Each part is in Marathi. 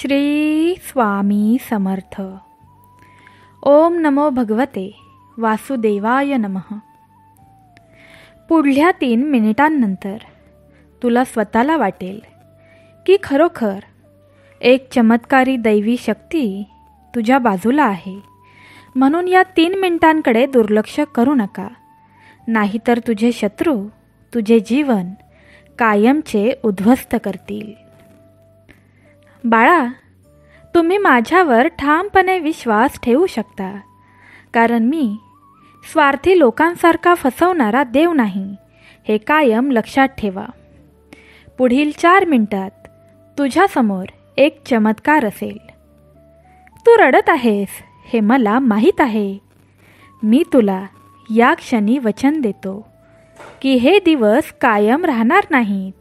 श्री स्वामी समर्थ. ओम नमो भगवते वासुदेवाय नमः. पुढल्या 3 मिनिटांनंतर तुला स्वतःला वाटेल की खरोखर एक चमत्कारी दैवी शक्ती तुझ्या बाजूला आहे. म्हणून या 3 मिनिटांकडे दुर्लक्ष करू नका, नाहीतर तुझे शत्रू तुझे जीवन कायमचे उद्ध्वस्त करतील. बाळा, तुम्ही माझ्यावर ठामपणे विश्वास ठेवू शकता, कारण मी स्वार्थी लोकांसारखा फसवणारा देव नाही, हे कायम लक्षात ठेवा. पुढील 4 मिनिटात तुझ्यासमोर एक चमत्कार असेल. तू रडत आहेस हे मला माहीत आहे. मी तुला या क्षणी वचन देतो की हे दिवस कायम राहणार नाहीत.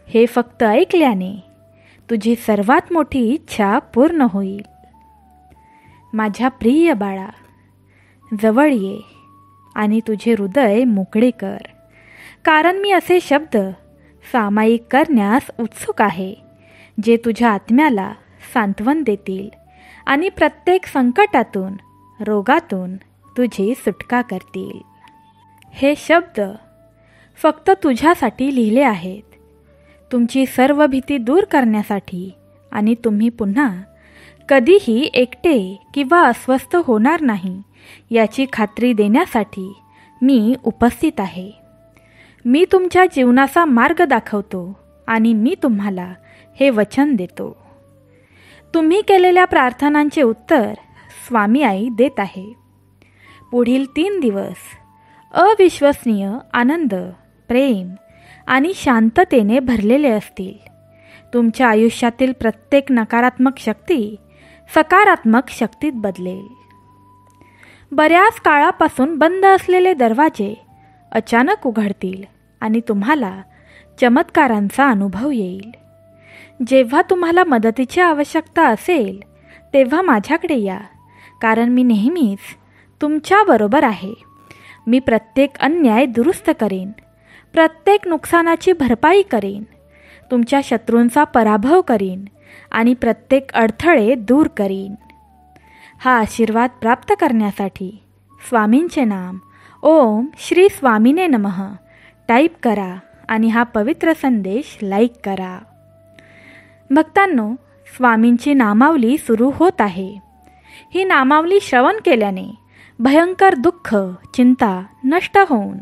हे फक्त ऐकल्याने तुझी सर्वात मोठी इच्छा पूर्ण होईल. माझ्या प्रिय बाळा, जवळ ये आणि तुझे हृदय मोकळे कर, कारण मी असे शब्द सामायिक करण्यास उत्सुक आहे जे तुझ्या आत्म्याला सांत्वन देतील आणि प्रत्येक संकटातून, रोगातून तुझी सुटका करतील. हे शब्द फक्त तुझ्यासाठी लिहिले आहेत, तुमची सर्व भीती दूर करण्यासाठी आणि तुम्ही पुन्हा कधीही एकटे किंवा अस्वस्थ होणार नाही याची खात्री देण्यासाठी मी उपस्थित आहे. मी तुमच्या जीवनाचा मार्ग दाखवतो आणि मी तुम्हाला हे वचन देतो. तुम्ही केलेल्या प्रार्थनांचे उत्तर स्वामी आई देत आहे. पुढील 3 दिवस अविश्वसनीय आनंद, प्रेम आणि शांततेने भरलेले असतील. तुमच्या आयुष्यातील प्रत्येक नकारात्मक शक्ती सकारात्मक शक्तीत बदलेल. बऱ्याच काळापासून बंद असलेले दरवाजे अचानक उघडतील आणि तुम्हाला चमत्कारांचा अनुभव येईल. जेव्हा तुम्हाला मदतीची आवश्यकता असेल तेव्हा माझ्याकडे या, कारण मी नेहमीच तुमच्याबरोबर आहे. मी प्रत्येक अन्याय दुरुस्त करेन, प्रत्येक नुकसानाची भरपाई करेन, तुमच्या शत्रूंचा पराभव करीन आणि प्रत्येक अडथळे दूर करीन. हा आशीर्वाद प्राप्त करण्यासाठी स्वामींचे नाम ओम श्री स्वामीने नमः टाईप करा आणि हा पवित्र संदेश लाईक करा. भक्तांनो, स्वामींची नामावली सुरू होत आहे. ही नामावली श्रवण केल्याने भयंकर दुःख, चिंता नष्ट होऊन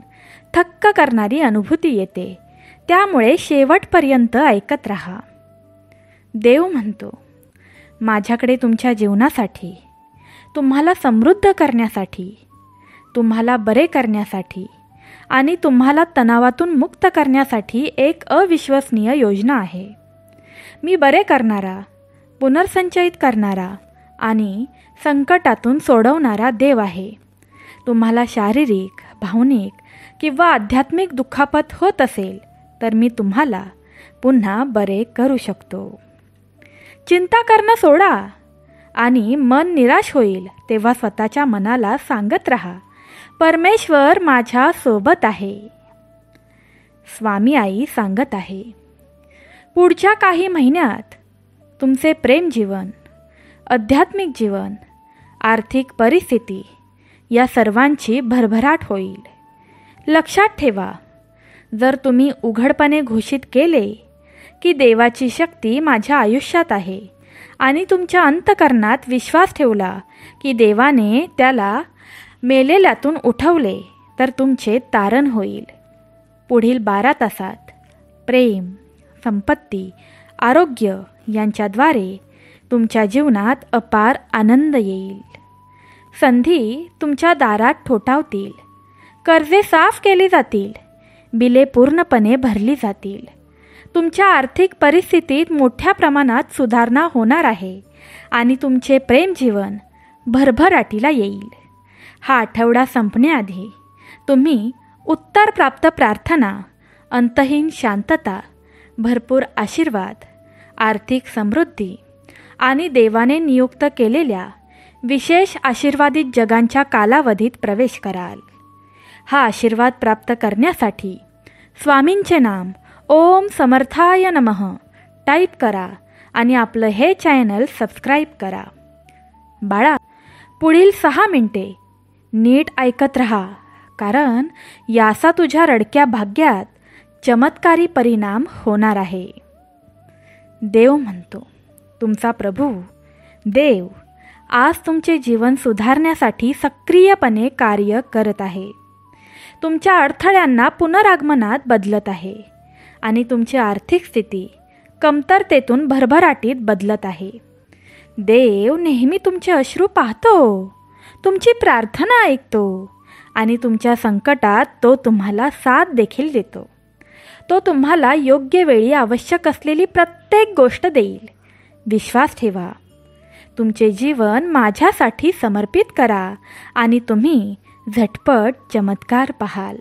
थक्क करणारी अनुभूती येते. त्यामुळे शेवटपर्यंत ऐकत राहा. देव म्हणतो, माझ्याकडे तुमच्या जीवनासाठी, तुम्हाला समृद्ध करण्यासाठी, तुम्हाला बरे करण्यासाठी आणि तुम्हाला तणावातून मुक्त करण्यासाठी एक अविश्वसनीय योजना आहे. मी बरे करणारा, पुनर्संचयित करणारा आणि संकटातून सोडवणारा देव आहे. तुम्हाला शारीरिक, भावनिक किंवा आध्यात्मिक दुखापत होत असेल तर मी तुम्हाला पुन्हा बरे करू शकतो. चिंता करणं सोडा आणि मन निराश होईल तेव्हा स्वतःच्या मनाला सांगत राहा, परमेश्वर माझ्या सोबत आहे. स्वामी आई सांगत आहे, पुढच्या काही महिन्यात तुमचे प्रेम जीवन, आध्यात्मिक जीवन, आर्थिक परिस्थिती या सर्वांची भरभराट होईल. लक्षात ठेवा, जर तुम्ही उघडपणे घोषित केले की देवाची शक्ती माझ्या आयुष्यात आहे आणि तुमच्या अंतःकरणात विश्वास ठेवला की देवाने त्याला मेलेल्यातून उठवले, तर तुमचे तारण होईल. पुढील 12 तासात प्रेम, संपत्ती, आरोग्य यांच्याद्वारे तुमच्या जीवनात अपार आनंद येईल. संधी तुमच्या दारात ठोठावतील, कर्जे साफ केली जातील, बिले पूर्णपणे भरली जातील. तुमच्या आर्थिक परिस्थितीत मोठ्या प्रमाणात सुधारणा होणार आहे आणि तुमचे प्रेम जीवन भरभराटीला येईल. हा आठवडा संपण्याआधी तुम्ही उत्तरप्राप्त प्रार्थना, अंतहीन शांतता, भरपूर आशीर्वाद, आर्थिक समृद्धी आणि देवाने नियुक्त केलेल्या विशेष आशीर्वादित जगांच्या कालावधीत प्रवेश कराल. हा आशीर्वाद प्राप्त करण्यासाठी स्वामींचे नाम ओम समर्थाय नमः टाईप करा आणि आपलं हे चॅनल सबस्क्राईब करा. बाळा, पुढील 6 मिनिटे नीट ऐकत रहा, कारण याचा तुझ्या रडक्या भाग्यात चमत्कारी परिणाम होणार आहे. देव म्हणतो, तुमचा प्रभू देव आज तुमचे जीवन सुधारण्यासाठी सक्रियपणे कार्य करत आहे. तुमच्या अडथळ्यांना पुनरागमनात बदलत आहे आणि तुमची आर्थिक स्थिती कमतरतेतून भरभराटीत बदलत आहे. देव नेहमी तुमचे अश्रू पाहतो, तुमची प्रार्थना ऐकतो आणि तुमच्या संकटात तो तुम्हाला साथ देखील देतो. तो तुम्हाला योग्य वेळी आवश्यक असलेली प्रत्येक गोष्ट देईल. विश्वास ठेवा. तुमचे जीवन माझ्यासाठी समर्पित करा आणि तुम्ही झटपट चमत्कार पाहाल.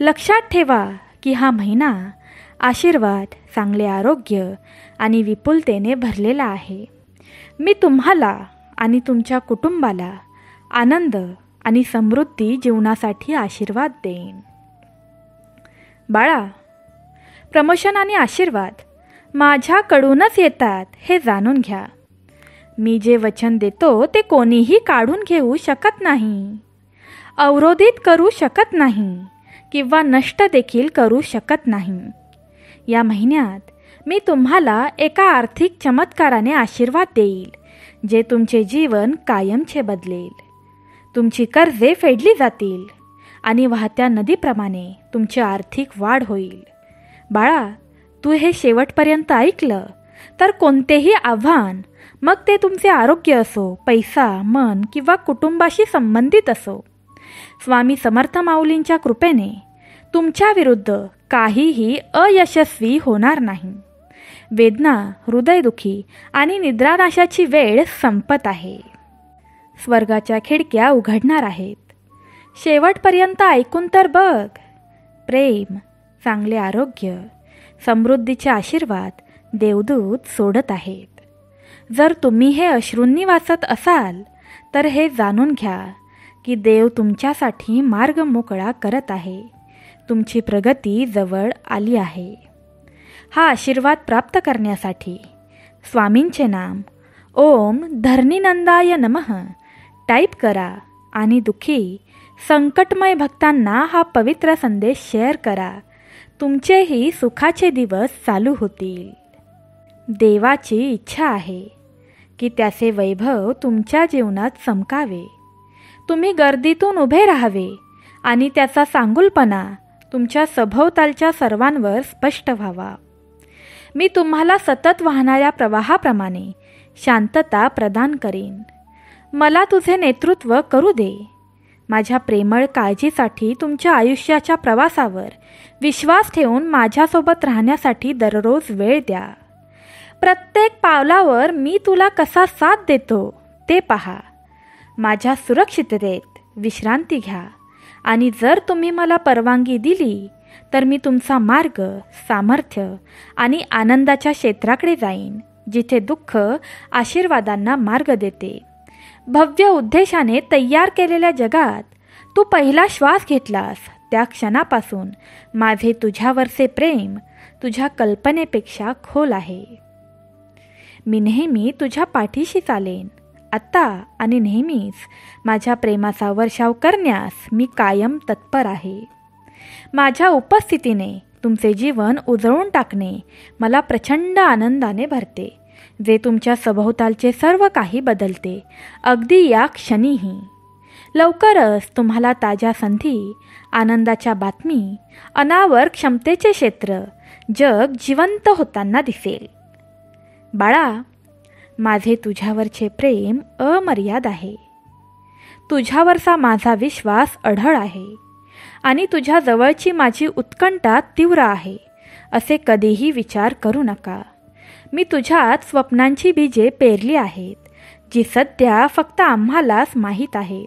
लक्षात ठेवा की हा महिना आशीर्वाद, चांगले आरोग्य आणि विपुलतेने भरलेला आहे. मी तुम्हाला आणि तुमच्या कुटुंबाला आनंद आणि समृद्धी जीवनासाठी आशीर्वाद देईन. बाळा, प्रमोशन आणि आशीर्वाद माझ्याकडूनच येतात हे जाणून घ्या. मी जे वचन देतो ते कोणीही काढून घेऊ शकत नाही, अवरोधित करू शकत नाही किंवा नष्ट देखील करू शकत नाही. या महिन्यात मी तुम्हाला एका आर्थिक चमत्काराने आशीर्वाद देईल, जे तुमचे जीवन कायमचे बदलेल. तुमची कर्जे फेडली जातील आणि वाहत्या नदीप्रमाणे तुमची आर्थिक वाढ होईल. बाळा, तू हे शेवटपर्यंत ऐकलं तर कोणतेही आव्हान, मग ते तुमचे आरोग्य असो, पैसा, मन किंवा कुटुंबाशी संबंधित असो, स्वामी समर्थ माऊलींच्या कृपेने तुमच्या विरुद्ध काहीही अयशस्वी होणार नाही. वेदना, हृदयदुखी आणि निद्रानाशाची वेळ संपत आहे. स्वर्गाच्या खिडक्या उघडणार आहेत. शेवटपर्यंत ऐकून तर बघ. प्रेम, चांगले आरोग्य, समृद्धीचे आशीर्वाद देवदूत सोडत आहेत. जर तुम्ही हे अश्रूंनी वाचत असाल तर हे जाणून घ्या की देव तुमच्यासाठी मार्ग मोकळा करत आहे. तुमची प्रगती जवळ आली आहे. हा आशीर्वाद प्राप्त करण्यासाठी स्वामींचे नाम ओम धरणीनंदाय नमः टाईप करा आणि दुःखी, संकटमय भक्तांना हा पवित्र संदेश शेअर करा. तुमचेही सुखाचे दिवस चालू होतील. देवाची इच्छा आहे की त्याचे वैभव तुमच्या जीवनात चमकावे. तुम्ही गर्दीतून उभे राहावे आणि त्याचा चांगुलपणा तुमच्या सभोवतालच्या सर्वांवर स्पष्ट व्हावा. मी तुम्हाला सतत वाहणाऱ्या प्रवाहाप्रमाणे शांतता प्रदान करीन. मला तुझे नेतृत्व करू दे. माझ्या प्रेमळ काळजीसाठी तुमच्या आयुष्याच्या प्रवासावर विश्वास ठेवून माझ्यासोबत राहण्यासाठी दररोज वेळ द्या. प्रत्येक पावलावर मी तुला कसा साथ देतो ते पहा. माझ्या सुरक्षिततेत विश्रांती घ्या आणि जर तुम्ही मला परवानगी दिली तर मी तुमचा मार्ग, सामर्थ्य आणि आनंदाच्या क्षेत्राकडे जाईन, जिथे दुःख आशीर्वादांना मार्ग देते. भव्य उद्देशाने तयार केलेल्या जगात तू पहिला श्वास घेतलास त्या क्षणापासून माझे तुझ्यावरचे प्रेम तुझ्या कल्पनेपेक्षा खोल आहे. मी नेहमी तुझ्या पाठीशी चालेन. आत्ता आणि नेहमीच माझ्या प्रेमाचा वर्षाव करण्यास मी कायम तत्पर आहे. माझ्या उपस्थितीने तुमचे जीवन उजळून टाकणे मला प्रचंड आनंदाने भरते, जे तुमच्या सभोवतालचे सर्व काही बदलते, अगदी या क्षणीही. लवकरच तुम्हाला ताज्या संधी, आनंदाच्या बातमी, अनावर क्षमतेचे क्षेत्र, जग जिवंत होताना दिसेल. बाळा, माझे तुझ्यावरचे प्रेम अमर्याद आहे. तुझ्यावरचा माझा विश्वास अढळ आहे आणि तुझ्या जवळची माझी उत्कंठा तीव्र आहे असे कधीही विचार करू नका. मी तुझ्यात स्वप्नांची बीजे पेरली आहेत, जी सध्या फक्त आम्हालाच माहीत आहेत.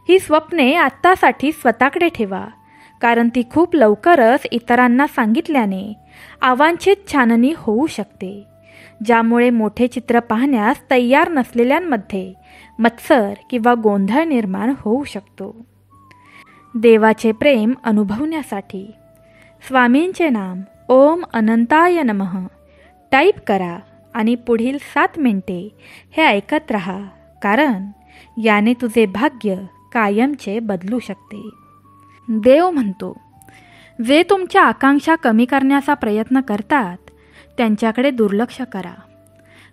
ही स्वप्ने आत्तासाठी स्वतःकडे ठेवा, कारण ती खूप लवकरच इतरांना सांगितल्याने अवांछित छाननी होऊ शकते, ज्यामुळे मोठे चित्र पाहण्यास तयार नसलेल्यांमध्ये मत्सर किंवा गोंधळ निर्माण होऊ शकतो. देवाचे प्रेम अनुभवण्यासाठी स्वामींचे नाम ओम अनंताय नमः टाईप करा आणि पुढील 7 मिनिटे हे ऐकत राहा, कारण याने तुझे भाग्य कायमचे बदलू शकते. देव म्हणतो, जे तुमच्या आकांक्षा कमी करण्याचा प्रयत्न करतात त्यांच्याकडे दुर्लक्ष करा.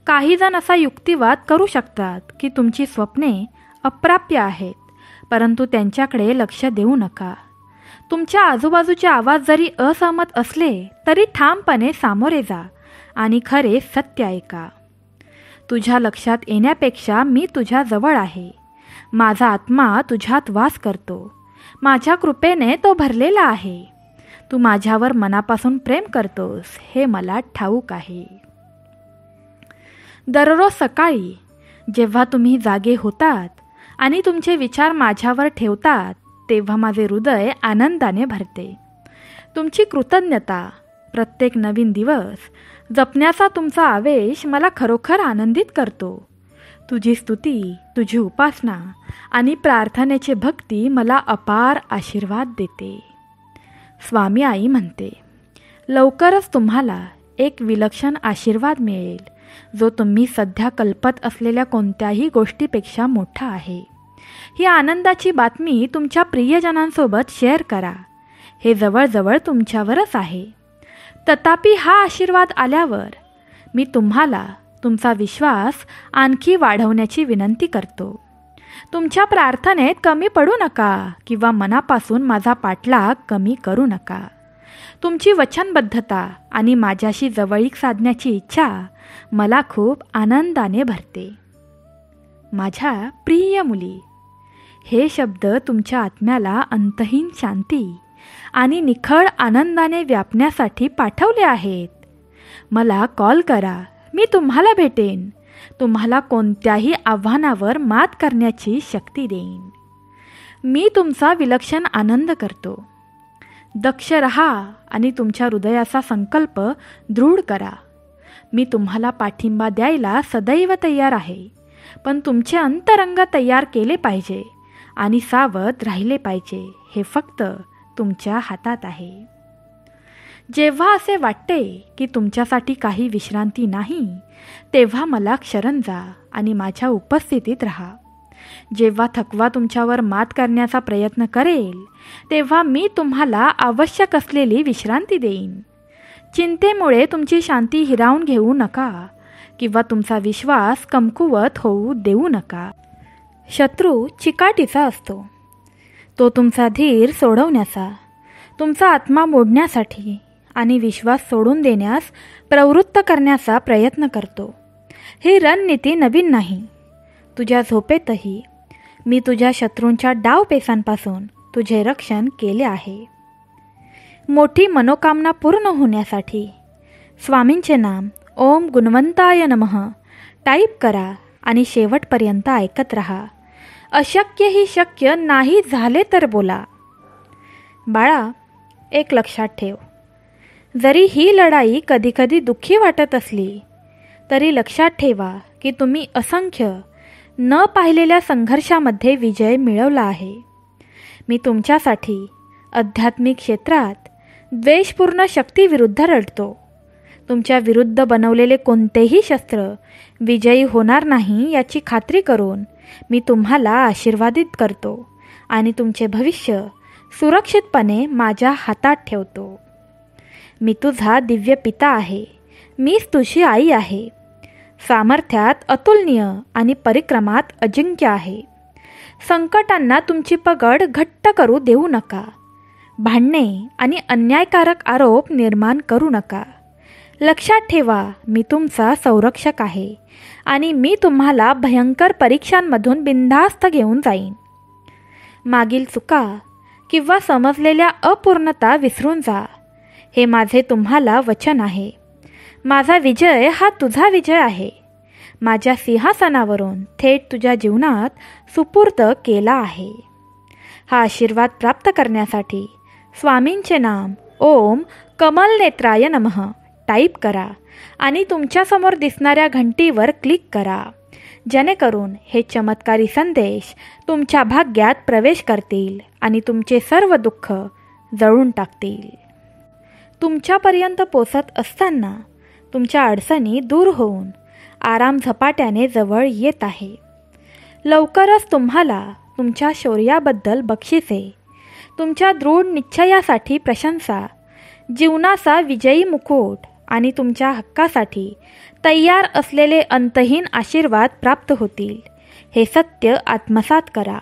काही जण असा युक्तिवाद करू शकतात की तुमची स्वप्ने अप्राप्य आहेत, परंतु त्यांच्याकडे लक्ष देऊ नका. तुमच्या आजूबाजूचे आवाज जरी असहमत असले तरी ठामपणे सामोरे जा आणि खरे सत्य ऐका. तुझ्या लक्षात येण्यापेक्षा मी तुझ्या जवळ आहे. माझा आत्मा तुझ्यात वास करतो. माझ्या कृपेने तो भरलेला आहे. तू माझ्यावर मनापासून प्रेम करतोस हे मला ठाऊक आहे. दररोज सकाळी जेव्हा तुम्ही जागे होतात आणि तुमचे विचार माझ्यावर ठेवतात, तेव्हा माझे हृदय आनंदाने भरते. तुमची कृतज्ञता, प्रत्येक नवीन दिवस जपण्याचा तुमचा आवेश मला खरोखर आनंदित करतो. तुझी स्तुती, तुझी उपासना आणि प्रार्थनेची भक्ती मला अपार आशीर्वाद देते. स्वामी आई म्हणते, लवकरच तुम्हाला एक विलक्षण आशीर्वाद मिळेल, जो तुम्ही सध्या कल्पत असलेल्या कोणत्याही गोष्टीपेक्षा मोठा आहे. ही आनंदाची बातमी तुमच्या प्रियजनांसोबत शेअर करा. हे जवळजवळ तुमच्यावरच आहे. तथापि हा आशीर्वाद आल्यावर मी तुम्हाला तुमचा विश्वास आणखी वाढवण्याची विनंती करतो. तुमच्या प्रार्थनेत कमी पडू नका किंवा मनापासून माझा पाठलाग कमी करू नका. तुमची वचनबद्धता आणि माझ्याशी जवळीक साधण्याची इच्छा मला खूप आनंदाने भरते. माझ्या प्रिय मुली, हे शब्द तुमच्या आत्म्याला अंतहीन शांती आणि निखळ आनंदाने व्यापण्यासाठी पाठवले आहेत. मला कॉल करा, मी तुम्हाला भेटेन. तुम्हाला कोणत्याही आव्हानावर मात करण्याची शक्ती देईन. मी तुमचा विलक्षण आनंद करतो. दक्ष रहा आणि तुमच्या हृदयाचा संकल्प दृढ करा. मी तुम्हाला पाठिंबा द्यायला सदैव तयार आहे, पण तुमचे अंतरंग तयार केले पाहिजे आणि सावध राहिले पाहिजे. हे फक्त तुमच्या हातात आहे. जेव्हा असे वाटते की तुमच्यासाठी काही विश्रांती नाही, तेव्हा मला शरण जा आणि माझ्या उपस्थितीत राहा. जेव्हा थकवा तुमच्यावर मात करण्याचा प्रयत्न करेल, तेव्हा मी तुम्हाला आवश्यक असलेली विश्रांती देईन. चिंतेमुळे तुमची शांती हिरावून घेऊ नका किंवा तुमचा विश्वास कमकुवत होऊ देऊ नका. शत्रू चिकाटीचा असतो. तो तुमचा धीर सोडवण्याचा, तुमचा आत्मा मोडण्यासाठी आणि विश्वास सोडून देण्यास प्रवृत्त करण्याचा प्रयत्न करतो. ही रणनीती नवीन नाही. तुझ्या झोपेतही मी तुझ्या शत्रूंच्या डावपेचांपासून तुझे रक्षण केले आहे. मोठी मनोकामना पूर्ण होण्यासाठी स्वामींचे नाम ओम गुणवंताय नमः टाईप करा आणि शेवटपर्यंत ऐकत राहा. अशक्य ही शक्य नाही झाले तर बोला. बाळा, एक लक्षात ठेव, जरी ही लढाई कधीकधी दुःखी वाटत असली तरी लक्षात ठेवा की तुम्ही असंख्य न पाहिलेल्या संघर्षामध्ये विजय मिळवला आहे. मी तुमच्यासाठी आध्यात्मिक क्षेत्रात द्वेषपूर्ण शक्तीविरुद्ध लढतो. तुमच्या विरुद्ध बनवलेले कोणतेही शस्त्र विजयी होणार नाही याची खात्री करून मी तुम्हाला आशीर्वादित करतो आणि तुमचे भविष्य सुरक्षितपणे माझ्या हातात ठेवतो. मी तुझा दिव्य पिता आहे. मीच तुझी आई आहे. सामर्थ्यात अतुलनीय आणि परिक्रमात अजिंक्य आहे. संकटांना तुमची पकड घट्ट करू देऊ नका. भांडणे आणि अन्यायकारक आरोप निर्माण करू नका. लक्षात ठेवा, मी तुमचा संरक्षक आहे आणि मी तुम्हाला भयंकर परीक्षांमधून बिनधास्त घेऊन जाईन. मागील चुका किंवा समजलेल्या अपूर्णता विसरून जा. हे माझे तुम्हाला वचन आहे. माझा विजय हा तुझा विजय आहे. माझ्या सिंहासनावरून थेट तुझ्या जीवनात सुपूर्द केला आहे. हा आशीर्वाद प्राप्त करण्यासाठी स्वामींचे नाम ओम कमलनेत्राय नमः टाईप करा आणि तुमच्यासमोर दिसणाऱ्या घंटीवर क्लिक करा, जेणेकरून हे चमत्कारी संदेश तुमच्या भाग्यात प्रवेश करतील आणि तुमचे सर्व दुःख जळून टाकतील. तुमच्यापर्यंत पोचत असताना तुमच्या अडचणी दूर होऊन आराम झपाट्याने जवळ येत आहे. लवकरच तुम्हाला तुमच्या शौर्याबद्दल बक्षिसे, तुमच्या दृढ निश्चयासाठी प्रशंसा, जीवनाचा विजयी मुकुट आणि तुमच्या हक्कासाठी तयार असलेले अंतहीन आशीर्वाद प्राप्त होतील. हे सत्य आत्मसात करा.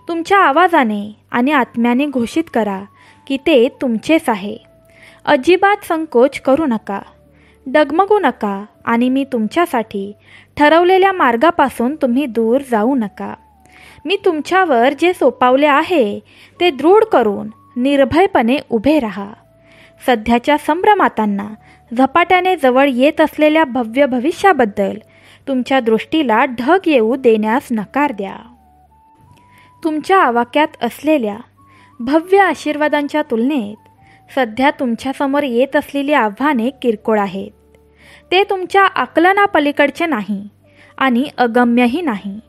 तुमच्या आवाजाने आणि आत्म्याने घोषित करा की ते तुमचेच आहे. अजिबात संकोच करू नका, डगमगू नका आणि मी तुमच्यासाठी ठरवलेल्या मार्गापासून तुम्ही दूर जाऊ नका. मी तुमच्यावर जे सोपावले आहे ते दृढ करून निर्भयपणे उभे राहा. सध्याच्या संभ्रमातांना झपाट्याने जवळ येत असलेल्या भव्य भविष्याबद्दल तुमच्या दृष्टीला ढग येऊ देण्यास नकार द्या. तुमच्या आवाक्यात असलेल्या भव्य आशीर्वादांच्या तुलनेत सध्या तुमच्यासमोर येत असलेली आव्हाने किरकोळ आहेत. ते तुमच्या आकलनापलीकडचे नाही आणि अगम्यही नाही.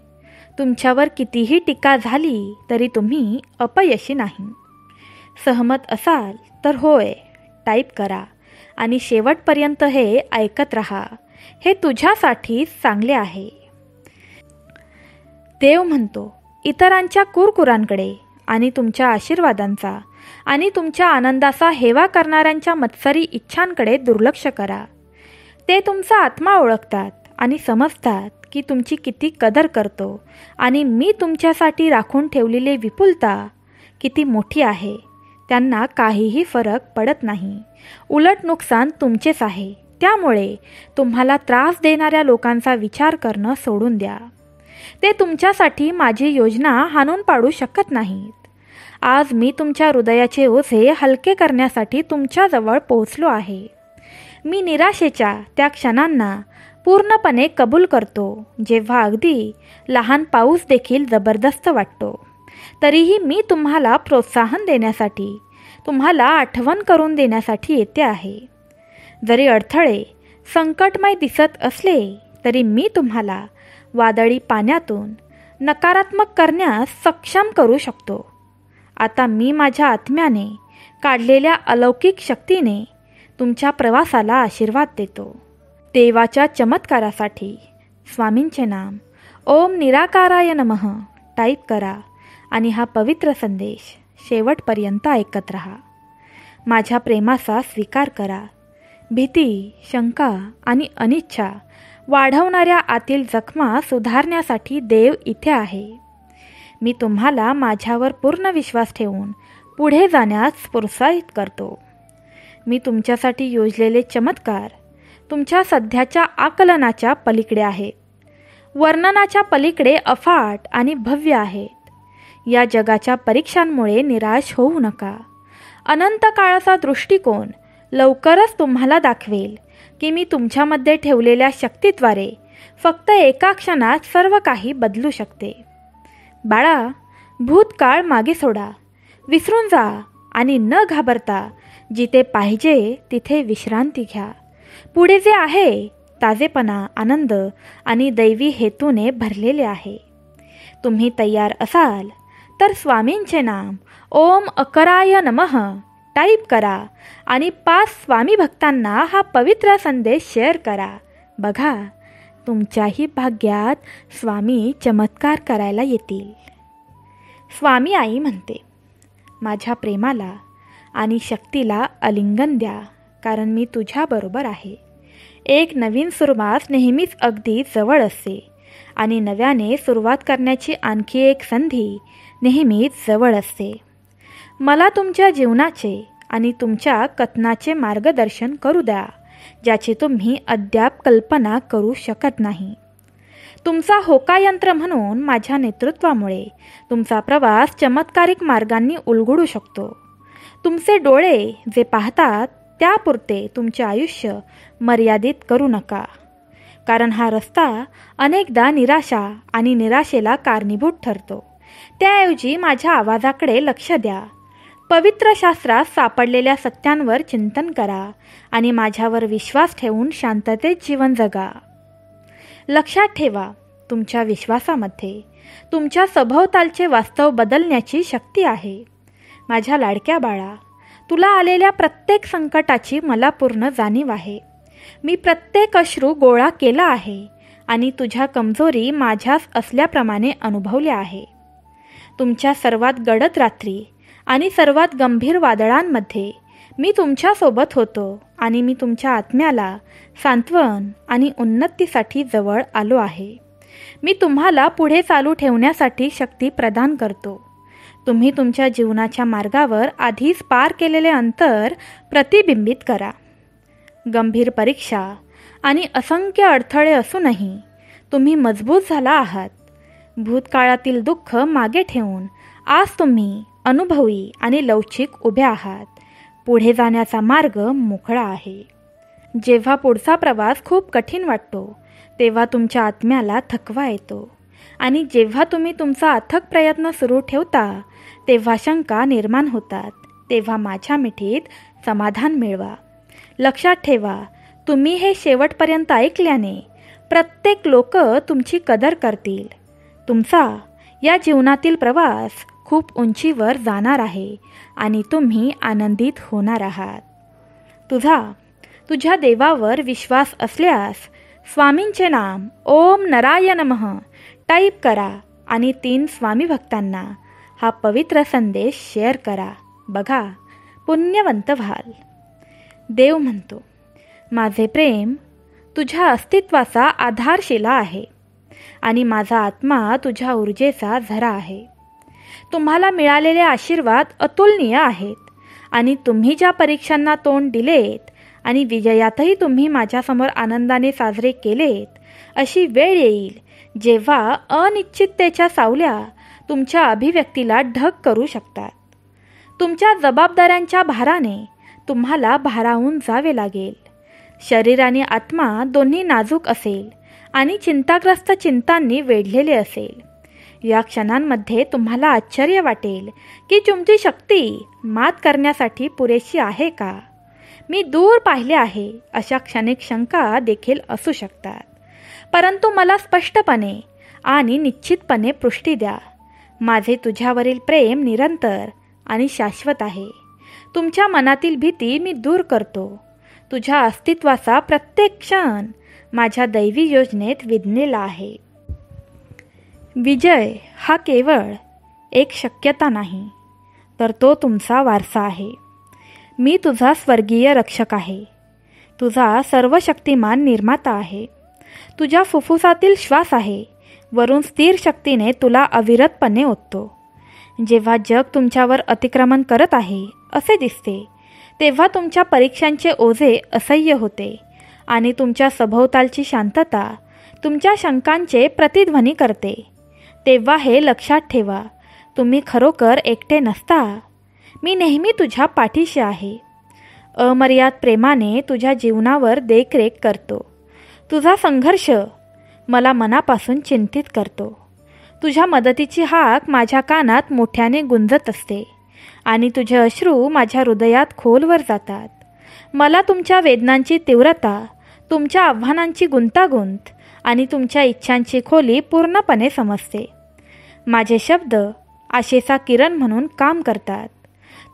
तुमच्यावर कितीही टीका झाली तरी तुम्ही अपयशी नाही. सहमत असाल तर होय टाईप करा आणि शेवटपर्यंत हे ऐकत राहा. हे तुझ्यासाठीच चांगले आहे. देव म्हणतो, इतरांच्या कुरकुरांकडे आणि तुमच्या आशीर्वादांचा आणि तुमच्या आनंदाचा हेवा करणाऱ्यांच्या मत्सरी इच्छांकडे दुर्लक्ष करा. ते तुमचा आत्मा ओळखतात आणि समजतात की तुमची किती कदर करतो आणि मी तुमच्यासाठी राखून ठेवलेली विपुलता किती मोठी आहे. त्यांना काहीही फरक पडत नाही. उलट नुकसान तुमचेच आहे. त्यामुळे तुम्हाला त्रास देणाऱ्या लोकांचा विचार करणं सोडून द्या. ते तुमच्यासाठी माझी योजना हाणून पाडू शकत नाहीत. आज मी तुमच्या हृदयाचे ओझे हलके करण्यासाठी तुमच्याजवळ पोहोचलो आहे. मी निराशेच्या त्या क्षणांना पूर्णपणे कबूल करतो जेव्हा अगदी लहान पाऊस देखील जबरदस्त वाटतो. तरीही मी तुम्हाला प्रोत्साहन देण्यासाठी, तुम्हाला आठवण करून देण्यासाठी येते आहे. जरी अडथळे संकटमय दिसत असले तरी मी तुम्हाला वादळी पाण्यातून नकारात्मक करण्यास सक्षम करू शकतो. आता मी माझ्या आत्म्याने काढलेल्या अलौकिक शक्तीने तुमच्या प्रवासाला आशीर्वाद देतो. देवाच्या चमत्कारासाठी स्वामींचे नाम ओम निराकाराय नमः टाईप करा आणि हा पवित्र संदेश शेवटपर्यंत ऐकत राहा. माझ्या प्रेमाचा स्वीकार करा. भीती, शंका आणि अनिच्छा वाढवणाऱ्या आतील जखमा सुधारण्यासाठी देव इथे आहे. मी तुम्हाला माझ्यावर पूर्ण विश्वास ठेवून पुढे जाण्यास प्रोत्साहित करतो. मी तुमच्यासाठी योजलेले चमत्कार तुमच्या सध्याच्या आकलनाच्या पलीकडे आहेत. वर्णनाच्या पलीकडे अफाट आणि भव्य आहेत. या जगाच्या परीक्षांमुळे निराश होऊ नका. अनंत काळाचा दृष्टिकोन लवकरच तुम्हाला दाखवेल की मी तुमच्यामध्ये ठेवलेल्या शक्तीद्वारे फक्त एका क्षणात सर्व काही बदलू शकते. बाळा, भूतकाळ मागे सोडा, विसरून जा आणि न घाबरता जिथे पाहिजे तिथे विश्रांती घ्या. पुढे जे आहे ताजेपणा, आनंद आणि दैवी हेतूने भरलेले आहे. तुम्ही तयार असाल तर स्वामींचे नाम ओम अकराय नमः टाईप करा आणि 5 स्वामी भक्तांना हा पवित्र संदेश शेअर करा. बघा, तुमच्याही भाग्यात स्वामी चमत्कार करायला येतील. स्वामी आई म्हणते, माझ्या प्रेमाला आणि शक्तीला आलिंगन द्या, कारण मी तुझ्याबरोबर आहे. एक नवीन सुरुवात नेहमीच अगदी जवळ असते आणि नव्याने सुरुवात करण्याची आणखी एक संधी नेहमीच जवळ असते. मला तुमच्या जीवनाचे आणि तुमच्या कथनाचे मार्गदर्शन करू द्या, ज्याची तुम्ही अद्याप कल्पना करू शकत नाही. तुमचा होकायंत्र म्हणून माझ्या नेतृत्वामुळे तुमचा प्रवास चमत्कारिक मार्गांनी उलगडू शकतो. तुमचे डोळे जे पाहतात त्यापुरते तुमचे आयुष्य मर्यादित करू नका, कारण हा रस्ता अनेकदा निराशा आणि निराशेला कारणीभूत ठरतो. त्याऐवजी माझ्या आवाजाकडे लक्ष द्या. पवित्र शास्त्रात सापडलेल्या सत्यांवर चिंतन करा आणि माझ्यावर विश्वास ठेवून शांततेत जीवन जगा. लक्षात ठेवा, तुमच्या विश्वासामध्ये तुमच्या सभोवतालचे वास्तव बदलण्याची शक्ती आहे. माझ्या लाडक्या बाळा, तुला आलेल्या प्रत्येक संकटाची मला पूर्ण जाणीव आहे. मी प्रत्येक अश्रू गोळा केला आहे आणि तुझ्या कमजोरी माझ्यास असल्याप्रमाणे अनुभवल्या आहे. तुमच्या सर्वात गडद रात्री आणि सर्वात गंभीर वादळांमध्ये मी तुमच्यासोबत होतो आणि मी तुमच्या आत्म्याला सांत्वन आणि उन्नतीसाठी जवळ आलो आहे. मी तुम्हाला पुढे चालू ठेवण्यासाठी शक्ती प्रदान करतो. तुम्ही तुमच्या जीवनाच्या मार्गावर आधीच पार केलेले अंतर प्रतिबिंबित करा. गंभीर परीक्षा आणि असंख्य अडथळे असूनही तुम्ही मजबूत झाला आहात. भूतकाळातील दुःख मागे ठेवून आज तुम्ही अनुभवी आणि लवचिक उभे आहात. पुढे जाण्याचा मार्ग मोकळा आहे. जेव्हा पुढचा प्रवास खूप कठीण वाटतो तेव्हा तुमच्या आत्म्याला थकवा येतो आणि जेव्हा तुम्ही तुमचा अथक प्रयत्न सुरू ठेवता तेव्हा शंका निर्माण होतात. तेव्हा माझ्या मिठीत समाधान मिळवा. लक्षात ठेवा, तुम्ही हे शेवटपर्यंत ऐकल्याने प्रत्येक लोक तुमची कदर करतील. तुमचा या जीवनातील प्रवास खूप उंचीवर जाणार आहे आणि तुम्ही आनंदित होणार आहात. तुझ्या देवावर विश्वास असल्यास स्वामींचे नाम ओम नराय नमः टाईप करा आणि 3 स्वामी भक्तांना हा पवित्र संदेश शेअर करा. बघा, पुण्यवंत व्हाल. देव म्हणतो, माझे प्रेम तुझ्या अस्तित्वाचा आधारशिला आहे आणि माझा आत्मा तुझ्या ऊर्जेचा झरा आहे. तुम्हाला मिळालेले आशीर्वाद अतुलनीय आहेत आणि तुम्ही ज्या परीक्षांना तोंड दिलेत आणि विजयातही तुम्ही माझ्यासमोर आनंदाने साजरे केलेत, अशी वेळ येईल जेव्हा अनिश्चिततेच्या सावल्या तुमच्या अभिव्यक्तीला ढग करू शकतात. तुमच्या जबाबदाऱ्यांच्या भाराने तुम्हाला भारावून जावे लागेल. शरीर आणि आत्मा दोन्ही नाजूक असेल आणि चिंताग्रस्त चिंतांनी वेढलेले असेल. या क्षणांमध्ये तुम्हाला आश्चर्य वाटेल की तुमची शक्ती मात करण्यासाठी पुरेशी आहे का. मी दूर पाहिले आहे अशा क्षणिक शंका देखील असू शकतात. परंतु मला स्पष्टपणे आणि निश्चितपणे पुष्टी द्या. माझे तुझ्यावरील प्रेम निरंतर आणि शाश्वत आहे. तुमच्या मनातील भीती मी दूर करतो. तुझ्या अस्तित्वाचा प्रत्येक क्षण माझ्या दैवी योजनेत विधलेला आहे. विजय हा केवळ एक शक्यता नाही, तर तो तुमचा वारसा आहे. मी तुझा स्वर्गीय रक्षक आहे. तुझा सर्वशक्तिमान निर्माता आहे. तुझ्या फुफ्फुसातील श्वास आहे. वरून स्थिर शक्तीने तुला अविरतपणे ओततो. जेव्हा जग तुमच्यावर अतिक्रमण करत आहे असे दिसते, तेव्हा तुमच्या परीक्षांचे ओझे असह्य होते आणि तुमच्या सभोवतालची शांतता तुमच्या शंकांचे प्रतिध्वनी करते. तेव्हा हे लक्षात ठेवा, तुम्ही खरोखर एकटे नसता. मी नेहमी तुझ्या पाठीशी आहे. अमर्याद प्रेमाने तुझ्या जीवनावर देखरेख करतो. तुझा संघर्ष मला मनापासून चिंतित करतो. तुझ्या मदतीची हाक माझ्या कानात मोठ्याने गुंजत असते आणि तुझे अश्रू माझ्या हृदयात खोलवर जातात. मला तुमच्या वेदनांची तीव्रता, तुमच्या आव्हानांची गुंतागुंत आणि तुमच्या इच्छांची खोली पूर्णपणे समजते. माझे शब्द आशेचा किरण म्हणून काम करतात.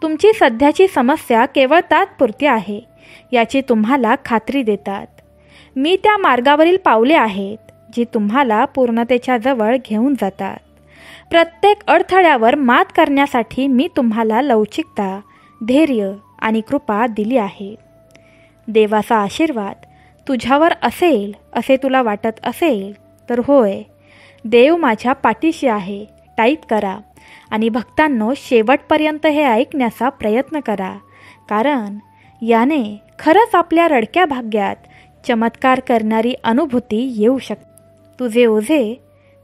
तुमची सध्याची समस्या केवळ तात्पुरती आहे याची तुम्हाला खात्री देतात. मी त्या मार्गावरील पावले आहेत जी तुम्हाला पूर्णतेच्या जवळ घेऊन जातात. प्रत्येक अडथळ्यावर मात करण्यासाठी मी तुम्हाला लवचिकता, धैर्य आणि कृपा दिली आहे. देवाचा आशीर्वाद तुझ्यावर असेल असे तुला वाटत असेल तर होय, देव माझ्या पाठीशी आहे टाईप करा आणि भक्तांनो, शेवटपर्यंत हे ऐकण्याचा प्रयत्न करा, कारण याने खरंच आपल्या रडक्या भाग्यात चमत्कार करणारी अनुभूती येऊ शकते. तुझे ओझे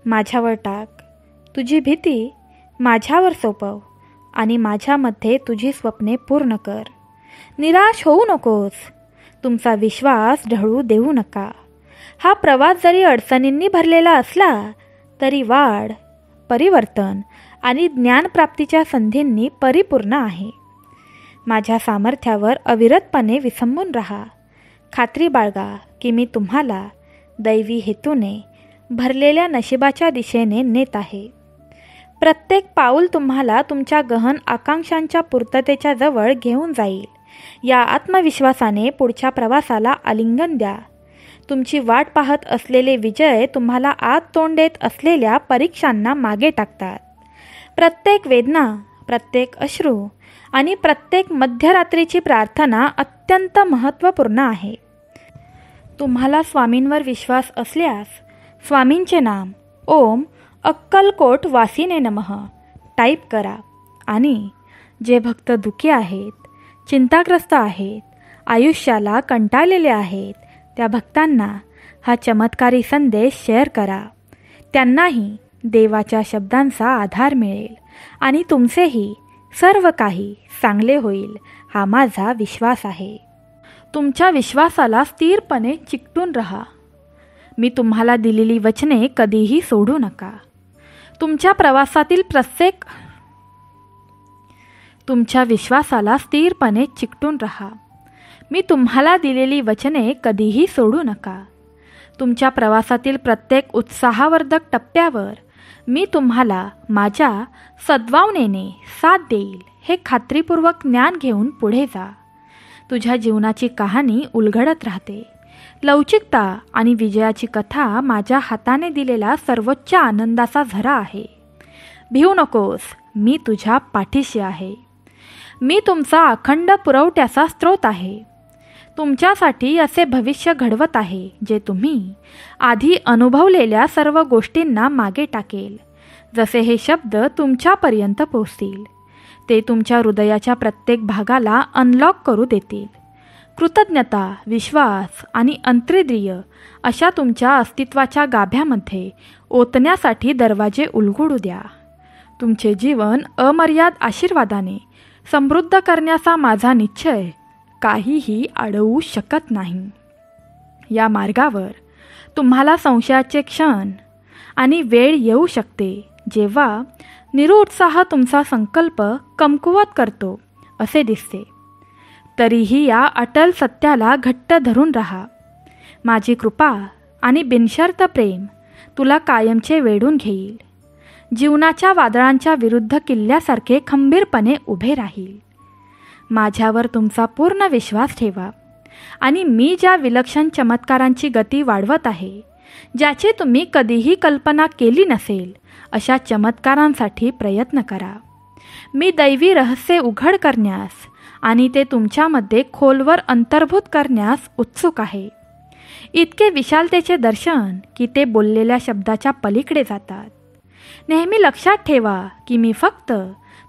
माझ्यावर टाक, तुझी भीती माझ्यावर सोपव आणि माझ्यामध्ये तुझी स्वप्ने पूर्ण कर. निराश होऊ नकोस. तुमचा विश्वास ढळू देऊ नका. हा प्रवास जरी अडचणींनी भरलेला असला तरी वाढ, परिवर्तन आणि ज्ञानप्राप्तीच्या संधींनी परिपूर्ण आहे. माझ्या सामर्थ्यावर अविरतपणे विसंबून राहा. खात्री बाळगा की मी तुम्हाला दैवी हेतूने भरलेल्या नशिबाच्या दिशेने नेत आहे. प्रत्येक पाऊल तुम्हाला तुमच्या गहन आकांक्षांच्या पूर्ततेच्या जवळ घेऊन जाईल या आत्मविश्वासाने पुढच्या प्रवासाला आलिंगन द्या. तुमची वाट पाहत असलेले विजय तुम्हाला आत तोंड देत असलेल्या परीक्षांना मागे टाकतात. प्रत्येक वेदना, प्रत्येक अश्रू आणि प्रत्येक मध्यरात्रीची प्रार्थना अत्यंत महत्त्वपूर्ण आहे. तुम्हाला स्वामींवर विश्वास असल्यास स्वामींचे नाम ओम अक्कलकोट वासीने नमः टाईप करा आणि जे भक्त दुःखी आहेत, चिंताग्रस्त आहेत, आयुष्याला कंटाळलेले आहेत, त्या भक्तांना हा चमत्कारी संदेश शेअर करा. त्यांनाही देवाच्या शब्दांचा आधार मिळेल आणि तुमचेही सर्व काही चांगले होईल हा माझा विश्वास आहे. तुमच्या विश्वासाला स्थिरपणे चिकटून राहा. मी तुम्हाला दिलेली वचने कधीही सोडू नका. तुमच्या विश्वासाला स्थिरपणे चिकटून राहा. मी तुम्हाला दिलेली वचने कधीही सोडू नका. तुमच्या प्रवासातील प्रत्येक उत्साहवर्धक टप्प्यावर मी तुम्हाला माझ्या सद्भावनेने साथ देईल हे खात्रीपूर्वक ज्ञान घेऊन पुढे जा. तुझ्या जीवनाची कहाणी उलगडत राहते. लवचिकता आणि विजयाची कथा माझ्या हाताने दिलेला सर्वोच्च आनंदाचा झरा आहे. भिवू नकोस, मी तुझ्या पाठीशी आहे. मी तुमचा अखंड पुरवठ्याचा स्रोत आहे. तुमच्यासाठी असे भविष्य घडवत आहे जे तुम्ही आधी अनुभवलेल्या सर्व गोष्टींना मागे टाकेल. जसे हे शब्द तुमच्यापर्यंत पोहोचतील ते तुमच्या हृदयाच्या प्रत्येक भागाला अनलॉक करू देतील. कृतज्ञता, विश्वास आणि अंतर्द्रिय अशा तुमच्या अस्तित्वाच्या गाभ्यामध्ये ओतण्यासाठी दरवाजे उलगडू द्या. तुमचे जीवन अमर्याद आशीर्वादाने समृद्ध करण्याचा माझा निश्चय काहीही अडवू शकत नाही. या मार्गावर तुम्हाला संशयाचे क्षण आणि वेळ येऊ शकते जेव्हा निरुत्साह तुमचा संकल्प कमकुवत करतो असे दिसते. तरीही या अटल सत्याला घट्ट धरून राहा. माझी कृपा आणि बिनशर्त प्रेम तुला कायमचे वेढून घेईल. जीवनाच्या वादळांच्या विरुद्ध किल्ल्यासारखे खंबीरपणे उभे राहील. माझ्यावर तुमचा पूर्ण विश्वास ठेवा आणि मी ज्या विलक्षण चमत्कारांची गती वाढवत आहे, ज्याची तुम्ही कधीही कल्पना केली नसेल, अशा चमत्कारांसाठी प्रयत्न करा. मी दैवी रहस्य उघड करण्यास आणि ते तुमच्यामध्ये खोलवर अंतर्भूत करण्यास उत्सुक आहे. इतके विशालतेचे दर्शन की ते बोललेल्या शब्दाच्या पलीकडे जातात. नेहमी लक्षात ठेवा की मी फक्त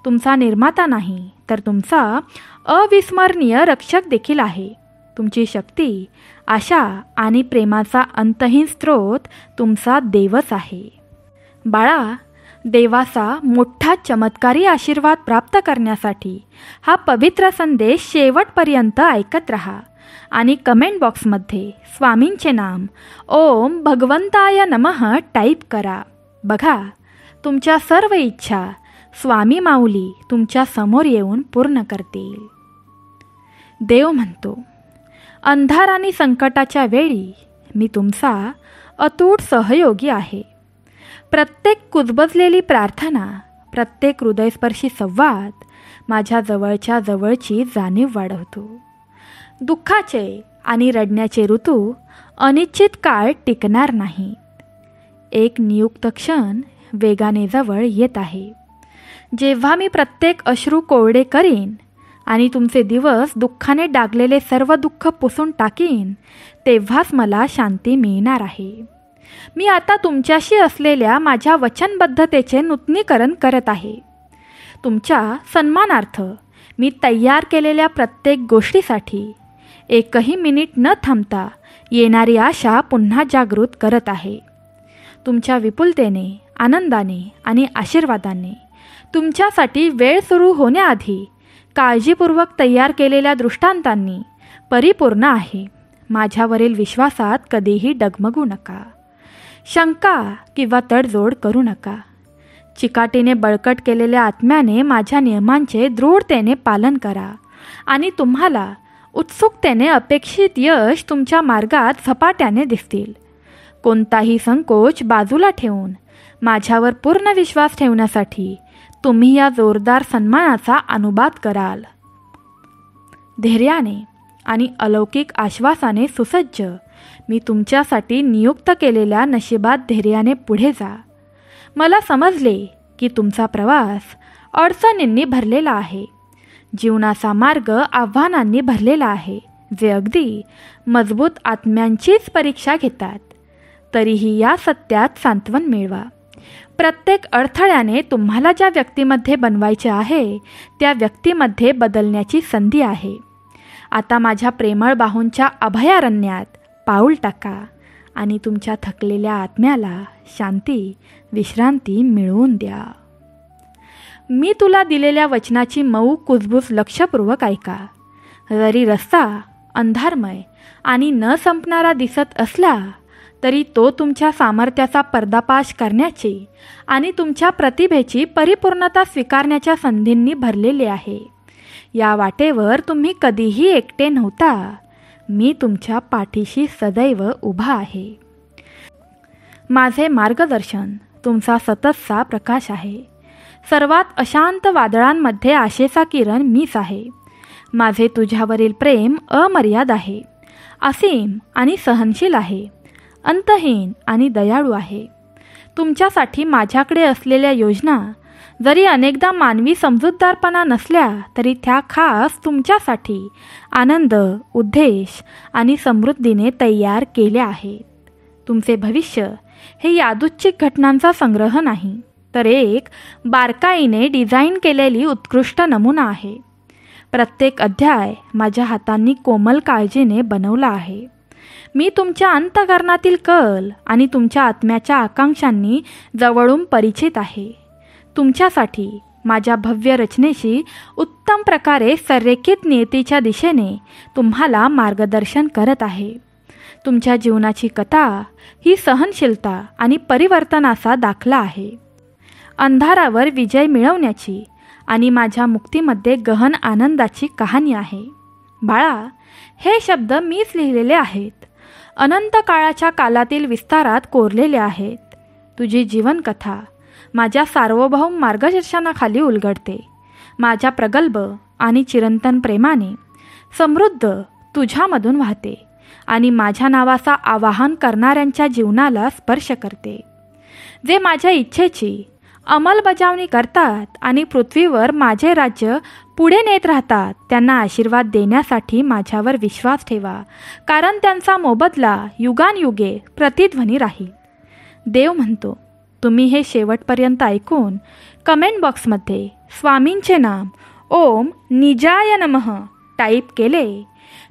तुमचा निर्माता नाही तर तुमचा अविस्मरणीय रक्षक देखील आहे. तुमची शक्ती, आशा आणि प्रेमाचा अंतहीन स्रोत तुमचा देवच आहे. बाळा, देवाचा मोठा चमत्कारी आशीर्वाद प्राप्त करण्यासाठी हा पवित्र संदेश शेवटपर्यंत ऐकत राहा आणि कमेंट बॉक्समध्ये स्वामींचे नाम ओम भगवंताय नमः टाईप करा. बघा, तुमच्या सर्व इच्छा स्वामी माऊली तुमच्या समोर येऊन पूर्ण करतील. देव म्हणतो, अंधार आणि संकटाच्या वेळी मी तुमचा अतूट सहयोगी आहे. प्रत्येक कुजबजलेली प्रार्थना, प्रत्येक हृदयस्पर्शी संवाद माझ्या जवळच्या जवळची जाणीव वाढवतो. दुःखाचे आणि रडण्याचे ऋतू अनिश्चित काळ टिकणार नाहीत. एक नियुक्त क्षण वेगाने जवळ येत आहे. जेव्हा मी प्रत्येक अश्रू कोरडे करीन आणि तुमचे दिवस दुःखाने डागलेले सर्व दुःख पुसून टाकीन, तेव्हाच मला शांती मिळणार आहे. मी आता तुमच्याशी असलेल्या माझ्या वचनबद्धतेचे नूतनीकरण करत आहे. तुमच्या सन्मानार्थ मी तयार केलेल्या प्रत्येक गोष्टीसाठी एकही मिनिट न थांबता येणारी आशा पुन्हा जागृत करत आहे. तुमच्या विपुलतेने, आनंदाने आणि आशीर्वादाने तुमच्यासाठी वेळ सुरू होण्याआधी काळजीपूर्वक तयार केलेल्या दृष्टांतांनी परिपूर्ण आहे. माझ्यावरील विश्वासात कधीही डगमगू नका. शंका किंवा तडजोड करू नका. चिकाटीने बळकट केलेल्या आत्म्याने माझ्या नियमांचे दृढतेने पालन करा आणि तुम्हाला उत्सुकतेने अपेक्षित यश तुमच्या मार्गात झपाट्याने दिसतील. कोणताही संकोच बाजूला ठेवून माझ्यावर पूर्ण विश्वास ठेवण्यासाठी तुम्ही या जोरदार सन्मानाचा अनुवाद कराल. धैर्याने आणि अलौकिक आश्वासाने सुसज्ज मी तुमच्यासाठी नियुक्त केलेल्या नशिबात धैर्याने पुढे जा. मला समजले की तुमचा प्रवास अडचणींनी भरलेला आहे. जीवनाचा मार्ग आव्हानांनी भरलेला आहे, जे अगदी मजबूत आत्म्यांचीच परीक्षा घेतात. तरीही या सत्यात सांत्वन मिळवा. प्रत्येक अडथळ्याने तुम्हाला ज्या व्यक्तीमध्ये बनवायचे आहे त्या व्यक्तीमध्ये बदलण्याची संधी आहे. आता माझ्या प्रेमळ बाहूंच्या अभयारण्यात पाऊल टाका आणि तुमच्या थकलेल्या आत्म्याला शांती, विश्रांती मिळवून द्या. मी तुला दिलेल्या वचनाची मऊ कुजबूज लक्षपूर्वक ऐका. जरी रस्ता अंधारमय आणि न संपणारा दिसत असला तरी तो तुमच्या सामर्थ्याचा पर्दाफाश करण्याची आणि तुमच्या प्रतिभेची परिपूर्णता स्वीकारण्याच्या संधींनी भरलेले आहे. या वाटेवर तुम्ही कधीही एकटे नव्हता. मी तुमच्या पाठीशी सदैव उभा आहे. माझे मार्गदर्शन तुमचा सततचा प्रकाश आहे. सर्वात अशांत वादळांमध्ये आशेचा किरण मीच आहे. माझे तुझ्यावरील प्रेम अमर्याद आहे, असीम आणि सहनशील आहे, अंतहीन आणि दयाळू आहे. तुमच्यासाठी माझ्याकडे असलेल्या योजना जरी अनेकदा मानवी समजूतदारपणा नसल्या तरी त्या खास तुमच्यासाठी आनंद, उद्देश आणि समृद्धीने तयार केल्या आहेत. तुमचे भविष्य हे यादृच्छिक घटनांचा संग्रह नाही, तर एक बारकाईने डिझाईन केलेली उत्कृष्ट नमुना आहे. प्रत्येक अध्याय माझ्या हातांनी कोमल काळजीने बनवला आहे. मी तुमच्या अंतःकरणातील कल आणि तुमच्या आत्म्याच्या आकांक्षांनी जवळून परिचित आहे. तुमच्यासाठी माझ्या भव्य रचनेशी उत्तम प्रकारे संरेखित नियतीच्या दिशेने तुम्हाला मार्गदर्शन करत आहे. तुमच्या जीवनाची कथा ही सहनशीलता आणि परिवर्तनाचा दाखला आहे. अंधारावर विजय मिळवण्याची आणि माझ्या मुक्तीमध्ये गहन आनंदाची कहाणी आहे. बाळा, हे शब्द मीच लिहिलेले आहेत. अनंत काळाच्या कालातील विस्तारात कोरलेले आहेत. तुझी जीवनकथा माझ्या सार्वभौम मार्गदर्शनाखाली उलगडते. माझ्या प्रगल्भ आणि चिरंतन प्रेमाने समृद्ध तुझ्यामधून वाहते आणि माझ्या नावाचा आवाहन करणाऱ्यांच्या जीवनाला स्पर्श करते. जे माझ्या इच्छेची अंमलबजावणी करतात आणि पृथ्वीवर माझे राज्य पुढे नेत राहतात, त्यांना आशीर्वाद देण्यासाठी माझ्यावर विश्वास ठेवा, कारण त्यांचा मोबदला युगानयुगे प्रतिध्वनी राहील. देव म्हणतो, तुम्ही हे शेवटपर्यंत ऐकून कमेंट बॉक्समध्ये स्वामींचे नाम ओम निजाय नमः टाईप केले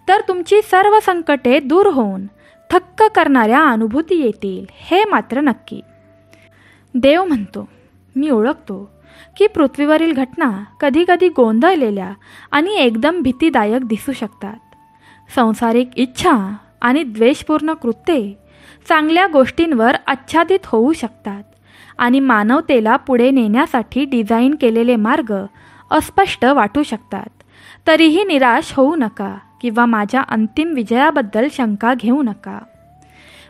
तर तुमची सर्व संकटे दूर होऊन थक्क करणाऱ्या अनुभूती येतील, हे मात्र नक्की. देव म्हणतो, मी ओळखतो की पृथ्वीवरील घटना कधीकधी गोंधळलेल्या आणि एकदम भीतीदायक दिसू शकतात. सांसारिक इच्छा आणि द्वेषपूर्ण कृत्ये चांगल्या गोष्टींवर आच्छादित होऊ शकतात आणि मानवतेला पुढे नेण्यासाठी डिझाईन केलेले मार्ग अस्पष्ट वाटू शकतात. तरीही निराश होऊ नका किंवा माझ्या अंतिम विजयाबद्दल शंका घेऊ नका.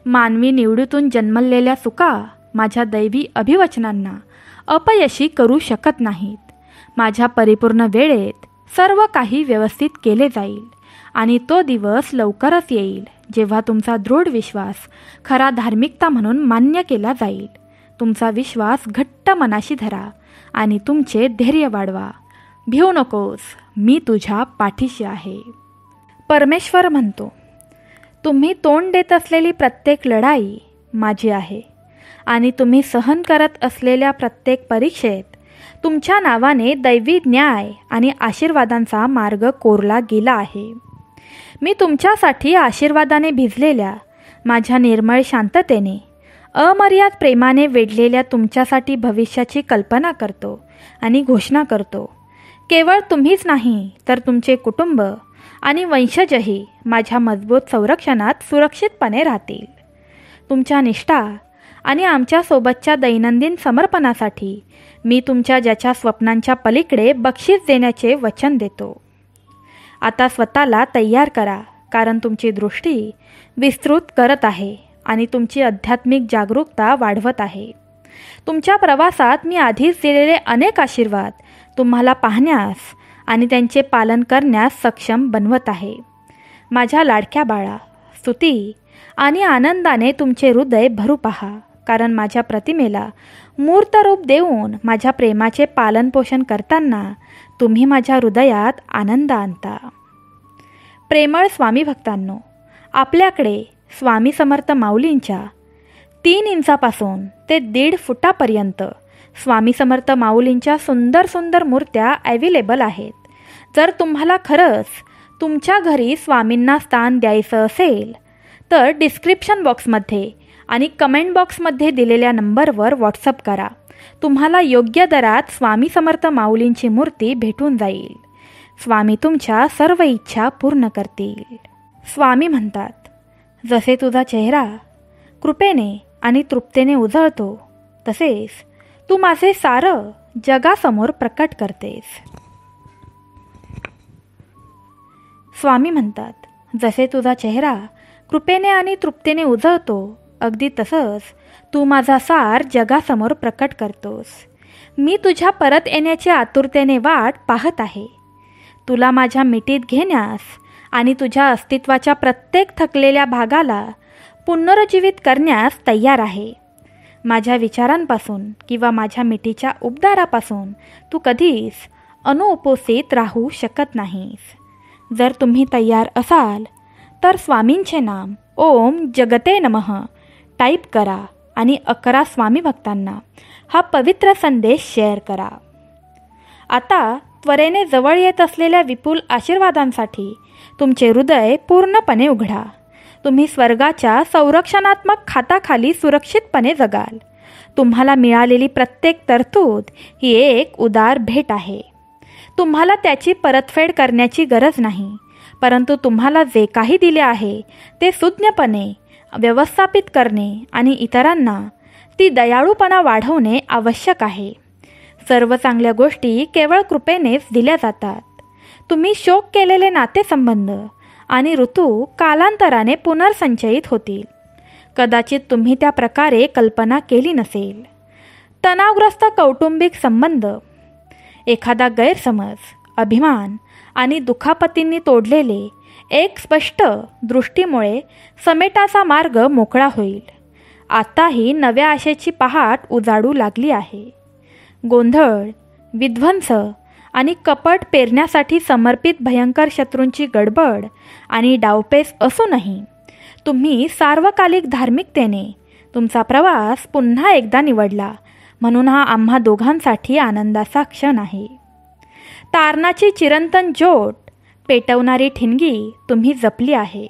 मानवी निवडीतून जन्मलेल्या चुका माझ्या दैवी अभिवचनांना अपयशी करू शकत नाहीत. माझ्या परिपूर्ण वेळेत सर्व काही व्यवस्थित केले जाईल आणि तो दिवस लवकरच येईल जेव्हा तुमचा दृढ विश्वास खरा धार्मिकता म्हणून मान्य केला जाईल. तुमचा विश्वास घट्ट मनाशी धरा आणि तुमचे धैर्य वाढवा. भिवू नकोस, मी तुझ्या पाठीशी आहे. परमेश्वर म्हणतो, तुम्ही तोंड देत असलेली प्रत्येक लढाई माझी आहे आणि तुम्ही सहन करत असलेल्या प्रत्येक परीक्षेत तुमच्या नावाने दैवी न्याय आणि आशीर्वादांचा मार्ग कोरला गेला आहे. मी तुमच्यासाठी आशीर्वादाने भिजलेल्या माझ्या निर्मळ शांततेने अमर्याद प्रेमाने वेढलेल्या तुमच्यासाठी भविष्याची कल्पना करतो आणि घोषणा करतो. केवळ तुम्हीच नाही तर तुमचे कुटुंब आणि वंशजही माझ्या मजबूत संरक्षणात सुरक्षितपणे राहतील. तुमच्या निष्ठा आणि आमच्यासोबतच्या दैनंदिन समर्पणासाठी मी तुमच्या ज्याच्या स्वप्नांच्या पलीकडे बक्षीस देण्याचे वचन देतो. आता स्वतःला तयार करा, कारण तुमची दृष्टी विस्तृत करत आहे आणि तुमची आध्यात्मिक जागरूकता वाढवत आहे. तुमच्या प्रवासात मी आधीच दिलेले अनेक आशीर्वाद तुम्हाला पाहण्यास आणि त्यांचे पालन करण्यास सक्षम बनवत आहे. माझ्या लाडक्या बाळा, स्तुती आणि आनंदाने तुमचे हृदय भरू पहा, कारण माझ्या प्रतिमेला मूर्त रूप देऊन माझ्या प्रेमाचे पालनपोषण करताना तुम्ही माझ्या हृदयात आनंद आणता. प्रेमळ स्वामी भक्तांनो, आपल्याकडे स्वामी समर्थ माऊलींच्या 3 इंचापासून ते 1.5 फुटापर्यंत स्वामी समर्थ माऊलींच्या सुंदर सुंदर मूर्त्या अवेलेबल आहेत. जर तुम्हाला खरंच तुमच्या घरी स्वामींना स्थान द्यायचं असेल तर डिस्क्रिप्शन बॉक्समध्ये आणि कमेंट बॉक्समध्ये दिलेल्या नंबरवर व्हॉट्सअप करा. तुम्हाला योग्य दरात स्वामी समर्थ माऊलींची मूर्ती भेटून जाईल. स्वामी तुमच्या सर्व इच्छा पूर्ण करतील. स्वामी म्हणतात, जसे तुझा चेहरा कृपेने आणि तृप्तेने उजळतो, तसेच तू माझे सारं जगासमोर प्रकट करतेस. स्वामी म्हणतात, जसे तुझा चेहरा कृपेने आणि तृप्तेने उजळतो, अगदी तसंच तू माझा सार जगासमोर प्रकट करतोस. मी तुझ्या परत येण्याची आतुरतेने वाट पाहत आहे. तुला माझ्या मिठीत घेण्यास आणि तुझ्या अस्तित्वाच्या प्रत्येक थकलेल्या भागाला पुनरुज्जीवित करण्यास तयार आहे. माझ्या विचारांपासून किंवा माझ्या मिठीच्या उपदारापासून तू कधीच अनुपस्थित राहू शकत नाहीस. जर तुम्ही तयार असाल तर स्वामींचे नाम ओम जगते नमः टाईप करा आणि 11 स्वामी भक्तांना हा पवित्र संदेश शेअर करा. आता त्वरेने जवळ येत असलेल्या विपुल आशीर्वादांसाठी तुमचे हृदय पूर्णपणे उघडा. तुम्ही स्वर्गाच्या संरक्षणात्मक खाताखाली सुरक्षितपणे जगाल. तुम्हाला मिळालेली प्रत्येक तरतूद ही एक उदार भेट आहे. तुम्हाला त्याची परतफेड करण्याची गरज नाही, परंतु तुम्हाला जे काही दिले आहे ते सुज्ञपणे व्यवस्थापित करणे आणि इतरांना ती दयाळूपणा वाढवणे आवश्यक आहे. सर्व चांगल्या गोष्टी केवळ कृपेनेच दिल्या जातात. तुम्ही शोक केलेले नातेसंबंध आणि ऋतू कालांतराने पुनर्संचयित होतील. कदाचित तुम्ही त्या प्रकारे कल्पना केली नसेल. तणावग्रस्त कौटुंबिक संबंध, एखादा गैरसमज, अभिमान आणि दुखापतींनी तोडलेले एक स्पष्ट दृष्टीमुळे समेटाचा मार्ग मोकळा होईल. आताही नव्या आशेची पहाट उजाडू लागली आहे. गोंधळ, विध्वंस आणि कपट पेरण्यासाठी समर्पित भयंकर शत्रूंची गडबड आणि डावपेच असूनही तुम्ही सार्वकालिक धार्मिकतेने तुमचा प्रवास पुन्हा एकदा निवडला, म्हणून हा आम्हा दोघांसाठी आनंदाचा क्षण आहे. तारणाची चिरंतन ज्योत पेटवणारी ठिणगी तुम्ही जपली आहे.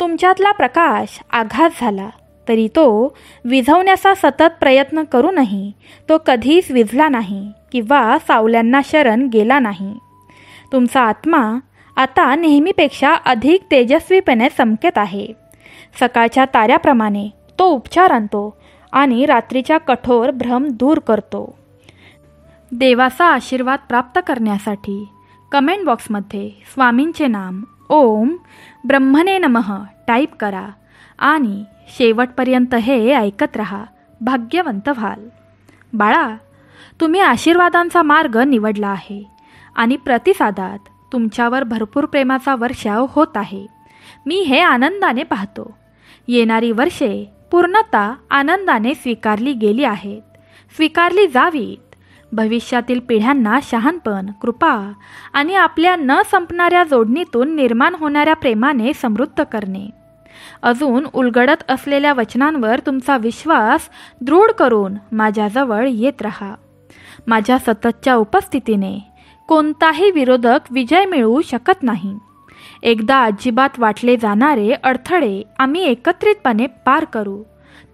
तुमच्यातला प्रकाश आघात झाला तरी तो विझवण्याचा सतत प्रयत्न करूनही तो कधीच विझला नाही किंवा सावल्यांना शरण गेला नाही. तुमचा आत्मा आता नेहमीपेक्षा अधिक तेजस्वीपणे चमकत आहे. सकाळच्या ताऱ्याप्रमाणे तो उपचार आणतो आणि रात्रीच्या कठोर भ्रम दूर करतो. देवाचा आशीर्वाद प्राप्त करण्यासाठी कमेंट बॉक्समध्ये स्वामींचे नाम ओम ब्रह्मणे नमः टाईप करा आणि शेवटपर्यंत हे ऐकत रहा. भाग्यवंत व्हाल. बाळा, तुम्ही आशीर्वादांचा मार्ग निवडला आहे आणि प्रतिसादात तुमच्यावर भरपूर प्रेमाचा वर्षाव होत आहे. मी हे आनंदाने पाहतो. येणारी वर्षे पूर्णतः आनंदाने स्वीकारली गेली आहेत, स्वीकारली जावीत. भविष्यातील पिढ्यांना शहाणपण, कृपा आणि आपल्या न संपणाऱ्या जोडणीतून निर्माण होणाऱ्या प्रेमाने समृद्ध करणे. अजून उलगडत असलेल्या वचनांवर तुमचा विश्वास दृढ करून माझ्याजवळ येत रहा. माझ्या सततच्या उपस्थितीने कोणताही विरोधक विजय मिळवू शकत नाही. एकदा अजिबात वाटले जाणारे अडथळे आम्ही एकत्रितपणे पार करू.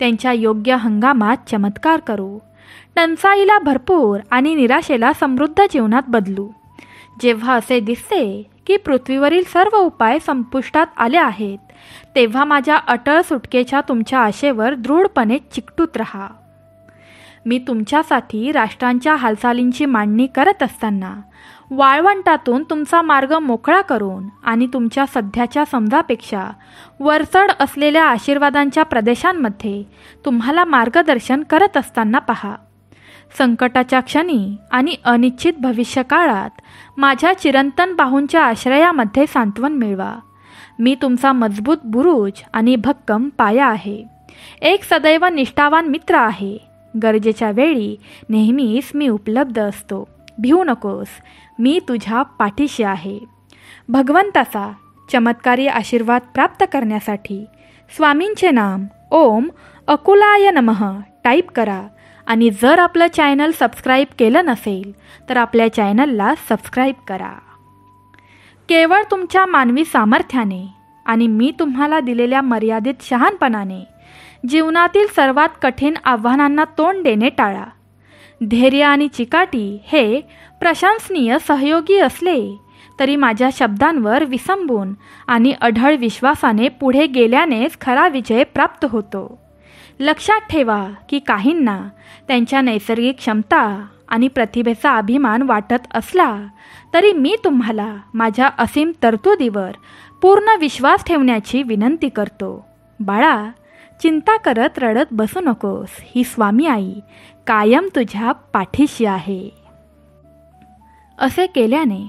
त्यांच्या योग्य हंगामात चमत्कार करू. टंचाईला भरपूर आणि निराशेला समृद्ध जीवनात बदलू. जेव्हा असे दिसते की पृथ्वीवरील सर्व उपाय संपुष्टात आले आहेत, तेव्हा माझ्या अटळ सुटकेच्या तुमच्या आशेवर दृढपणे चिकटूत रहा. मी तुमच्यासाठी राष्ट्रांच्या हालचालींची मांडणी करत असताना वाळवंटातून तुमचा मार्ग मोकळा करून आणि तुमच्या सध्याच्या समजापेक्षा वरचढ असलेल्या आशीर्वादांच्या प्रदेशांमध्ये तुम्हाला मार्गदर्शन करत असताना पहा. संकटाच्या क्षणी आणि अनिश्चित भविष्यकाळात माझ्या चिरंतन बाहूंच्या आश्रयामध्ये सांत्वन मिळवा. मी तुमचा मजबूत बुरुज आणि भक्कम पाया आहे. एक सदैव निष्ठावान मित्र आहे. गरजेच्या वेळी नेहमीच मी उपलब्ध असतो. भिवू नकोस, मी तुझ्या पाठीशी आहे. भगवंताचा चमत्कारी आशीर्वाद प्राप्त करण्यासाठी स्वामींचे नाम ओम अकुलाय नमः टाईप करा आणि जर आपलं चॅनल सबस्क्राईब केलं नसेल तर आपल्या चॅनलला सबस्क्राईब करा. केवळ तुमच्या मानवी सामर्थ्याने आणि मी तुम्हाला दिलेल्या मर्यादित शहाणपणाने जीवनातील सर्वात कठीण आव्हानांना तोंड देणे टाळा. धैर्य आणि चिकाटी हे प्रशंसनीय सहयोगी असले तरी माझ्या शब्दांवर विसंबून आणि अढळ विश्वासाने पुढे गेल्यानेच खरा विजय प्राप्त होतो. लक्षात ठेवा की काहींना त्यांच्या नैसर्गिक क्षमता आणि प्रतिभेचा अभिमान वाटत असला तरी मी तुम्हाला माझ्या असीम तरतुदीवर पूर्ण विश्वास ठेवण्याची विनंती करतो. बाळा, चिंता करत रडत बसू नकोस. ही स्वामी आई कायम तुझ्या पाठीशी आहे. असे केल्याने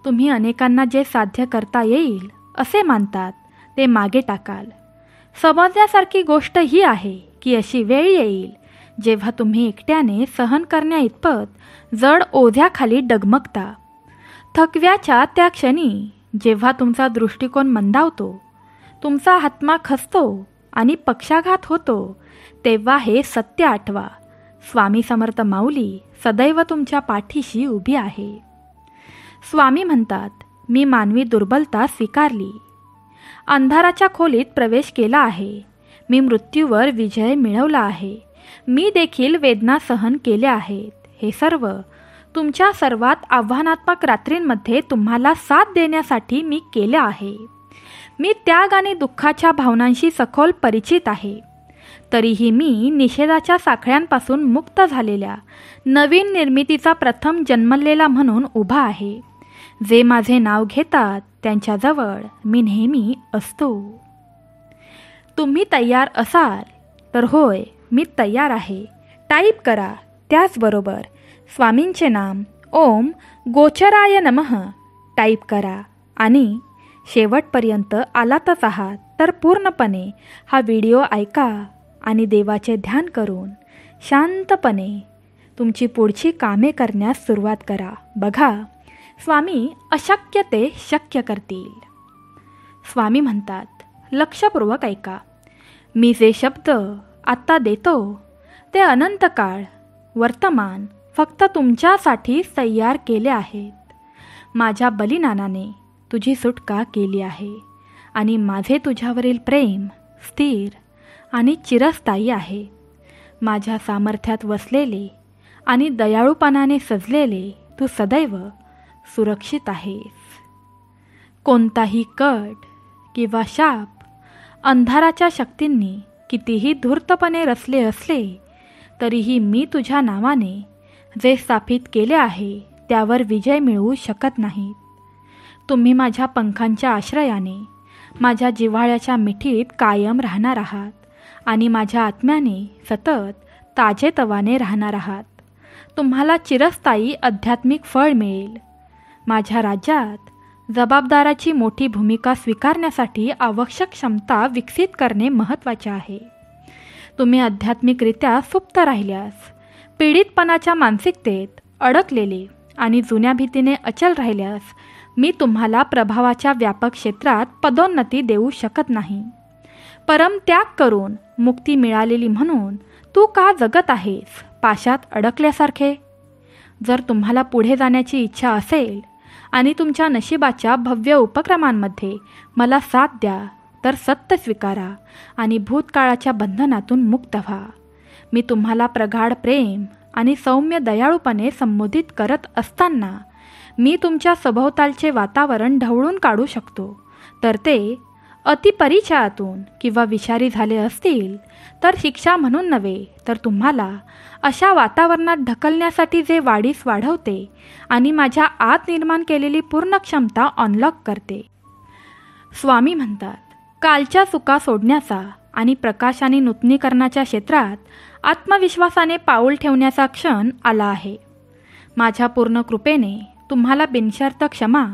तुम्ही अनेकांना जे साध्य करता येईल असे मानतात ते मागे टाकाल. समजण्यासारखी गोष्ट ही आहे की अशी वेळ येईल जेव्हा तुम्ही एकट्याने सहन करण्याइतपत जड ओझ्याखाली डगमगता. थकव्याच्या त्या क्षणी जेव्हा तुमचा दृष्टिकोन मंदावतो, तुमचा हातमा खचतो आणि पक्षाघात होतो, तेव्हा हे सत्य आठवा. स्वामी समर्थ माऊली सदैव तुमच्या पाठीशी उभी आहे. स्वामी म्हणतात, मी मानवी दुर्बलता स्वीकारली. अंधाराच्या खोलीत प्रवेश केला आहे. मी मृत्यूवर विजय मिळवला आहे. मी देखील वेदना सहन केल्या आहेत. हे सर्व तुमच्या सर्वात आव्हानात्मक रात्रींमध्ये तुम्हाला साथ देण्यासाठी मी केले आहे. मी त्याग आणि दुःखाच्या भावनांशी सखोल परिचित आहे. तरीही मी निषेधाच्या साखळ्यांपासून मुक्त झालेल्या नवीन निर्मितीचा प्रथम जन्मलेला म्हणून उभा आहे. जे माझे नाव घेतात त्यांच्याजवळ मी नेहमी असतो. तुम्ही तयार असाल तर होय, मी तयार आहे टाईप करा. त्याचबरोबर स्वामींचे नाम ओम गोचराय नमः टाईप करा आणि शेवटपर्यंत आलातच आहात तर पूर्णपणे हा व्हिडिओ ऐका आणि देवाचे ध्यान करून शांतपणे तुमची पुढची कामे करण्यास सुरुवात करा. बघा, स्वामी अशक्य ते शक्य करतील. स्वामी म्हणतात, लक्षपूर्वक ऐका. मी जे शब्द आत्ता देतो ते अनंत काळ वर्तमान फक्त तुमच्यासाठी तयार केले आहेत. माझ्या बलिदानाने तुझी सुटका केली आहे आणि माझे तुझ्यावरील प्रेम स्थिर आणि चिरस्थायी आहे. माझ्या सामर्थ्यात वसलेले आणि दयाळूपणाने सजलेले तू सदैव सुरक्षित आहेस. कोणताही कट किंवा शाप अंधाराच्या शक्तींनी कितीही धूर्तपणे रचले असले तरीही मी तुझ्या नावाने जे स्थापित केले आहे त्यावर विजय मिळवू शकत नाहीत. तुम्ही माझ्या पंखांच्या आश्रयाने माझ्या जिव्हाळ्याच्या मिठीत कायम राहणार आहात आणि माझ्या आत्म्याने सतत ताजेतवाने राहणार आहात. तुम्हाला चिरस्थायी आध्यात्मिक फळ मिळेल. माझ्या राज्यात जबाबदाराची मोठी भूमिका स्वीकारण्यासाठी आवश्यक क्षमता विकसित करणे महत्त्वाचे आहे. तुम्ही आध्यात्मिकरित्या सुप्त राहिल्यास, पीडितपणाच्या मानसिकतेत अडकलेले आणि जुन्या भीतीने अचल राहिल्यास मी तुम्हाला प्रभावाच्या व्यापक क्षेत्रात पदोन्नती देऊ शकत नाही. परमत्याग करून मुक्ती मिळालेली म्हणून तू का जगत आहेस पाशात अडकल्यासारखे? जर तुम्हाला पुढे जाण्याची इच्छा असेल आणि तुमच्या नशिबाच्या भव्य उपक्रमांमध्ये मला साथ द्या तर सत्य स्वीकारा आणि भूतकाळाच्या बंधनातून मुक्त व्हा. मी तुम्हाला प्रगाढ प्रेम आणि सौम्य दयाळूपणे संबोधित करत असताना मी तुमच्या सभोवतालचे वातावरण ढवळून काढू शकतो. तर ते अतिपरिचयातून किंवा विषारी झाले असतील तर शिक्षा म्हणून नव्हे तर तुम्हाला अशा वातावरणात ढकलण्यासाठी जे वाढीस वाढवते आणि माझ्या आत निर्माण केलेली पूर्ण क्षमता अनलॉक करते. स्वामी म्हणतात, कालच्या चुका सोडण्याचा आणि प्रकाश आणि नूतनीकरणाच्या क्षेत्रात आत्मविश्वासाने पाऊल ठेवण्याचा क्षण आला आहे. माझ्या पूर्ण कृपेने तुम्हाला बिनशर्त क्षमा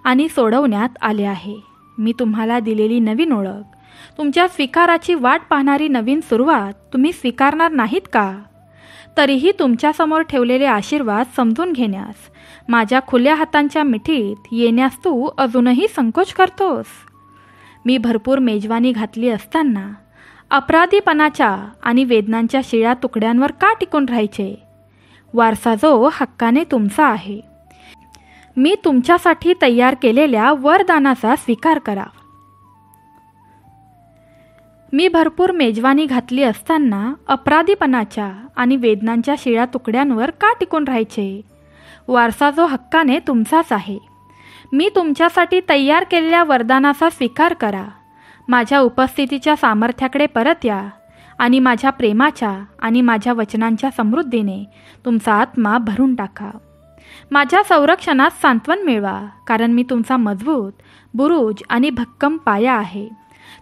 आणि सोडवण्यात आले आहे. मी तुम्हाला दिलेली नवीन ओळख, तुमच्या स्वीकाराची वाट पाहणारी नवीन सुरुवात तुम्ही स्वीकारणार नाहीत का? तरीही तुमच्यासमोर ठेवलेले आशीर्वाद समजून घेण्यास, माझ्या खुल्या हातांच्या मिठीत येण्यास तू अजूनही संकोच करतोस. मी भरपूर मेजवानी घातली असताना अपराधीपणाच्या आणि वेदनांच्या शिळ्या तुकड्यांवर का टिकून राहायचे? वारसा जो हक्काने तुमचा आहे. मी तुमच्यासाठी तयार केलेल्या वरदानाचा स्वीकार करा. मी भरपूर मेजवानी घातली असताना अपराधीपणाच्या आणि वेदनांच्या शिळ्या तुकड्यांवर का टिकून राहायचे? वारसा जो हक्काने तुमचाच आहे. मी तुमच्यासाठी तयार केलेल्या वरदानाचा स्वीकार करा. माझ्या उपस्थितीच्या सामर्थ्याकडे परत या आणि माझ्या प्रेमाच्या आणि माझ्या वचनांच्या समृद्धीने तुमचा आत्मा भरून टाका. माझ्या संरक्षणात सांत्वन मिळवा, कारण मी तुमचा मजबूत बुरुज आणि भक्कम पाया आहे.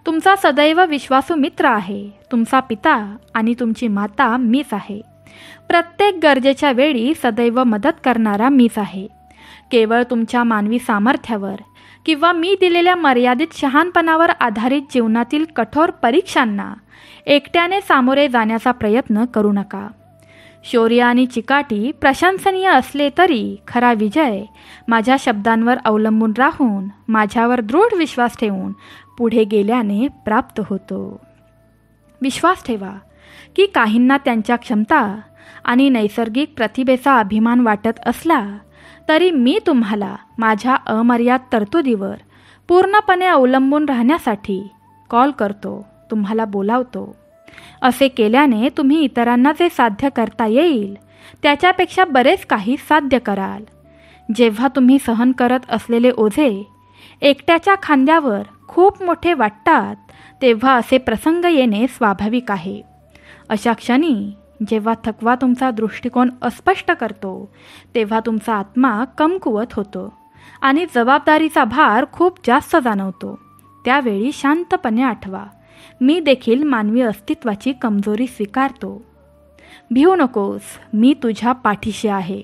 तुमचा सदैव विश्वासू मित्र आहे. तुमचा पिता आणि तुमची माता मीच आहे. प्रत्येक गरजेच्या वेळी सदैव मदत करणारा मीच आहे. केवळ तुमच्या मानवी सामर्थ्यावर किंवा मी दिलेल्या मर्यादित शहाणपणावर आधारित जीवनातील कठोर परीक्षांना एकट्याने सामोरे जाण्याचा प्रयत्न करू नका. शौर्य आणि चिकाटी प्रशंसनीय असले तरी खरा विजय माझ्या शब्दांवर अवलंबून राहून, माझ्यावर दृढ विश्वास ठेवून पुढे गेल्याने प्राप्त होतो. विश्वास ठेवा की काहींना त्यांच्या क्षमता आणि नैसर्गिक प्रतिभेचा अभिमान वाटत असला तरी मी तुम्हाला माझ्या अमर्याद तरतुदीवर पूर्णपणे अवलंबून राहण्यासाठी कॉल करतो, तुम्हाला बोलावतो. असे केल्याने तुम्ही इतरांना जे साध्य करता येईल त्याच्यापेक्षा बरेच काही साध्य कराल. जेव्हा तुम्ही सहन करत असलेले ओझे एकट्याच्या खांद्यावर खूप मोठे वाटतात तेव्हा असे प्रसंग येणे स्वाभाविक आहे. अशा क्षणी जेव्हा थकवा तुमचा दृष्टिकोन अस्पष्ट करतो तेव्हा तुमचा आत्मा कमकुवत होतो आणि जबाबदारीचा भार खूप जास्त जाणवतो. त्यावेळी शांतपणे आठवा, मी देखील मानवी अस्तित्वाची कमजोरी स्वीकारतो. भिवू नकोस, मी तुझ्या पाठीशी आहे.